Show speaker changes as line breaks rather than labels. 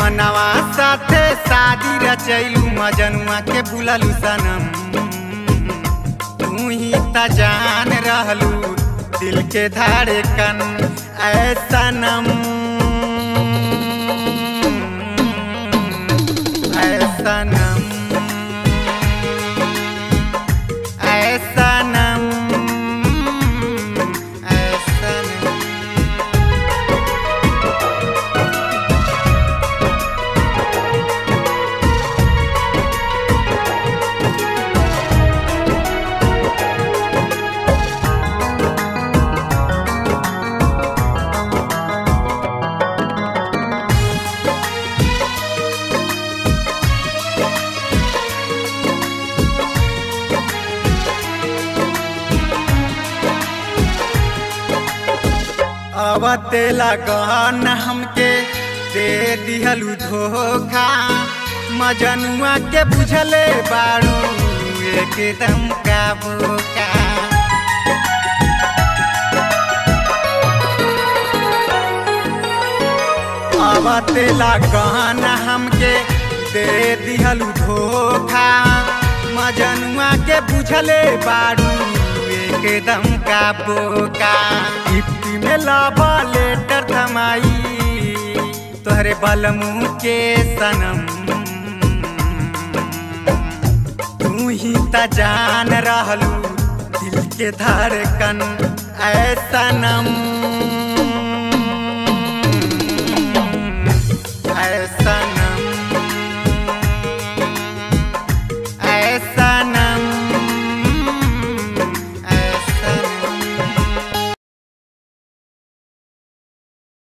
मनवा साथे शादी रचैलू मजनुआ के भूललू सनम। तू ही त जान रहलू दिल के धड़कन ऐ सनम, ऐ सनम, ऐ सनम, ऐ सनम। अवते लगन हमके दे दिहलू धोखा, मजनुआ के बुझले बारू एकदम का बोका। अवते लगन हमके दे दिहलू धोखा, मजनुआ के बुझले बारू एकदम का बोका। गिफ्टी में लावा लेटर थमाई तोहरे बलमू के सनम। तू ही त जान रहलू दिल के धड़कन ऐ सनम।